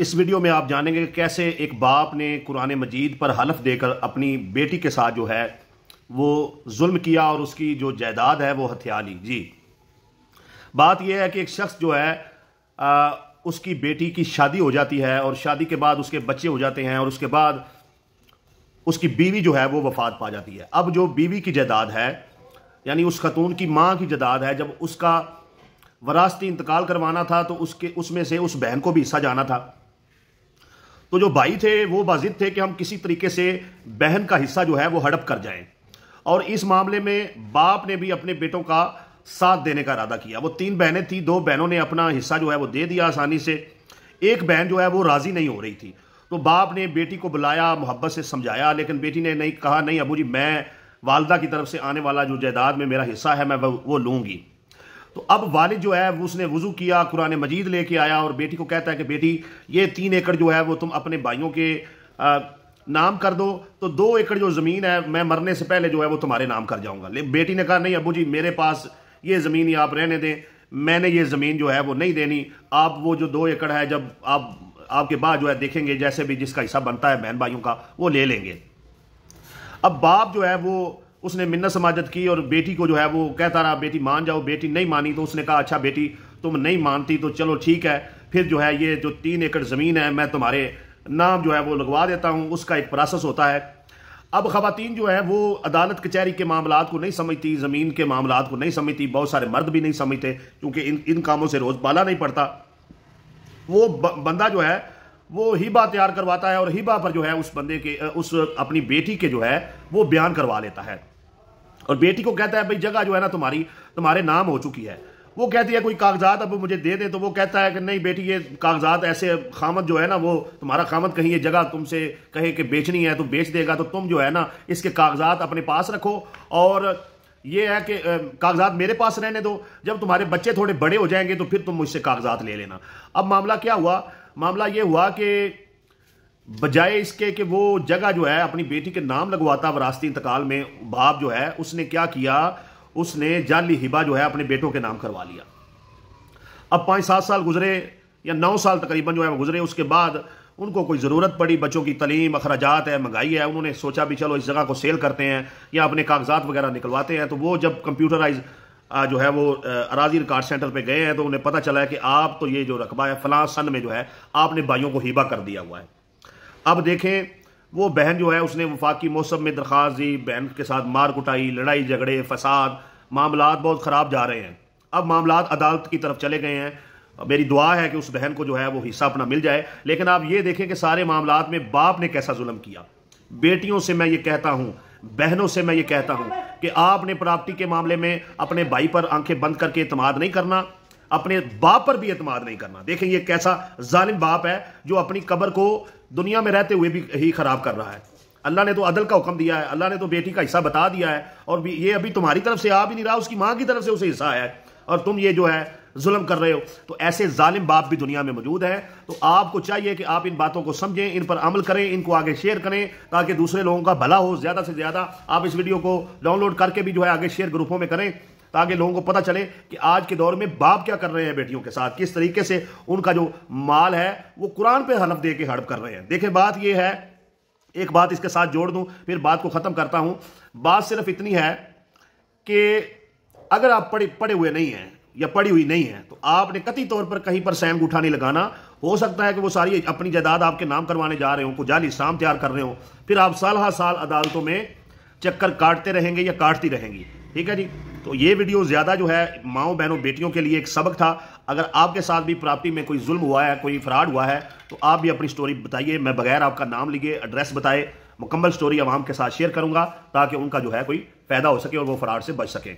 इस वीडियो में आप जानेंगे कि कैसे एक बाप ने कुरान मजीद पर हलफ देकर अपनी बेटी के साथ जो है वो जुल्म किया और उसकी जो जायदाद है वो हथिया ली। जी, बात यह है कि एक शख्स जो है उसकी बेटी की शादी हो जाती है और शादी के बाद उसके बच्चे हो जाते हैं और उसके बाद उसकी बीवी जो है वो वफात पा जाती है। अब जो बीवी की जायदाद है यानी उस खतून की माँ की जायदाद है, जब उसका वरासती इंतकाल करवाना था तो उसमें से उस बहन को भी हिस्सा जाना था। तो जो भाई थे वो बाजिद थे कि हम किसी तरीके से बहन का हिस्सा जो है वो हड़प कर जाएं, और इस मामले में बाप ने भी अपने बेटों का साथ देने का इरादा किया। वो 3 बहनें थी, 2 बहनों ने अपना हिस्सा जो है वो दे दिया आसानी से। एक बहन जो है वो राजी नहीं हो रही थी, तो बाप ने बेटी को बुलाया, मोहब्बत से समझाया, लेकिन बेटी ने नहीं कहा, नहीं अबू जी, मैं वालिदा की तरफ से आने वाला जो जायदाद में मेरा हिस्सा है मैं वो लूंगी। तो अब वालिद जो है उसने वुजू किया, कुरान मजीद लेके आया और बेटी को कहता है कि बेटी ये 3 एकड़ जो है वो तुम अपने भाइयों के नाम कर दो, तो 2 एकड़ जो ज़मीन है मैं मरने से पहले जो है वो तुम्हारे नाम कर जाऊंगा। बेटी ने कहा, नहीं अबू जी, मेरे पास ये ज़मीन ही आप रहने दें, मैंने ये ज़मीन जो है वो नहीं देनी। आप वो जो 2 एकड़ है जब आपके बाद जो है देखेंगे जैसे भी जिसका हिस्सा बनता है बहन भाइयों का वो ले लेंगे। अब बाप जो है वो उसने मिन्नत समाजत की और बेटी को जो है वो कहता रहा बेटी मान जाओ। बेटी नहीं मानी तो उसने कहा, अच्छा बेटी तुम नहीं मानती तो चलो ठीक है, फिर जो है ये जो 3 एकड़ ज़मीन है मैं तुम्हारे नाम जो है वो लगवा देता हूँ। उसका एक प्रोसेस होता है। अब ख़वातीन जो है वो अदालत कचहरी के मामलात को नहीं समझती, ज़मीन के मामलात को नहीं समझती, बहुत सारे मर्द भी नहीं समझते क्योंकि इन कामों से रोज़ पाला नहीं पड़ता। वो बंदा जो है वो हिबा तैयार करवाता है और हिबा पर जो है उस बंदे के उस अपनी बेटी के जो है वो बयान करवा लेता है और बेटी को कहता है भाई जगह जो है ना तुम्हारे नाम हो चुकी है। वो कहती है कोई कागजात अब मुझे दे दे, तो वो कहता है कि नहीं बेटी ये कागजात ऐसे, खामद जो है ना वो तुम्हारा खामद कहीं ये जगह तुमसे कहे कि बेचनी है तो बेच देगा, तो तुम जो है ना इसके कागजात अपने पास रखो और ये है कि कागजात मेरे पास रहने दो, जब तुम्हारे बच्चे थोड़े बड़े हो जाएंगे तो फिर तुम मुझसे कागजात ले लेना। अब मामला क्या हुआ, मामला ये हुआ कि बजाय इसके कि वो जगह जो है अपनी बेटी के नाम लगवाता वरासती इंतकाल में, बाप जो है उसने क्या किया, उसने जाली हिबा जो है अपने बेटों के नाम करवा लिया। अब 5-7 साल गुजरे या 9 साल तकरीबन जो है गुजरे, उसके बाद उनको कोई ज़रूरत पड़ी, बच्चों की तलीम, अखराजात है, महंगाई है, उन्होंने सोचा भी चलो इस जगह को सेल करते हैं या अपने कागजात वगैरह निकलवाते हैं। तो वो जब कंप्यूटराइज जो है वो अराजी रिकॉर्ड सेंटर पे गए हैं तो उन्हें पता चला है कि आप तो ये जो रकबा है फलां सन में जो है आपने भाइयों को हिबा कर दिया हुआ है। अब देखें वो बहन जो है उसने वफाकी मौसम में दरख्वास्त दी, बहन के साथ मार कुटाई, लड़ाई झगड़े, फसाद, मामलात बहुत ख़राब जा रहे हैं। अब मामलात अदालत की तरफ चले गए हैं। मेरी दुआ है कि उस बहन को जो है वो हिस्सा अपना मिल जाए। लेकिन आप ये देखें कि सारे मामलात में बाप ने कैसा जुल्म किया। बेटियों से मैं ये कहता हूँ, बहनों से मैं ये कहता हूँ कि आपने प्रॉपर्टी के मामले में अपने भाई पर आंखें बंद करके एतमाद नहीं करना, अपने बाप पर भी एतमाद नहीं करना। देखें ये कैसा जालिम बाप है जो अपनी कब्र को दुनिया में रहते हुए भी ही खराब कर रहा है। अल्लाह ने तो अदल का हुक्म दिया है, अल्लाह ने तो बेटी का हिस्सा बता दिया है और ये अभी तुम्हारी तरफ से आ भी नहीं रहा, उसकी माँ की तरफ से उसे हिस्सा आया है और तुम ये जो है जुल्म कर रहे हो। तो ऐसे जालिम बाप भी दुनिया में मौजूद हैं। तो आपको चाहिए कि आप इन बातों को समझें, इन पर अमल करें, इनको आगे शेयर करें ताकि दूसरे लोगों का भला हो। ज़्यादा से ज़्यादा आप इस वीडियो को डाउनलोड करके भी जो है आगे शेयर ग्रुपों में करें ताकि लोगों को पता चले कि आज के दौर में बाप क्या कर रहे हैं बेटियों के साथ, किस तरीके से उनका जो माल है वो कुरान पे हलफ दे के हड़प कर रहे हैं। देखें बात ये है, एक बात इसके साथ जोड़ दूं फिर बात को ख़त्म करता हूं। बात सिर्फ इतनी है कि अगर आप पढ़े हुए नहीं हैं या पढ़ी हुई नहीं है तो आपने कतई तौर पर कहीं पर सैन अंगूठा नहीं लगाना। हो सकता है कि वो सारी अपनी जायदाद आपके नाम करवाने जा रहे हो, कुछ जाली इस्लाम तैयार कर रहे हो, फिर आप साल हर साल अदालतों में चक्कर काटते रहेंगे या काटती रहेंगी। ठीक है जी। तो ये वीडियो ज़्यादा जो है माओ बहनों बेटियों के लिए एक सबक था। अगर आपके साथ भी प्रॉपर्टी में कोई जुल्म हुआ है, कोई फ्रॉड हुआ है तो आप भी अपनी स्टोरी बताइए। मैं बगैर आपका नाम लिए, एड्रेस बताए, मुकम्मल स्टोरी आवाम के साथ शेयर करूंगा ताकि उनका जो है कोई फ़ायदा हो सके और वो फ्रॉड से बच सकें।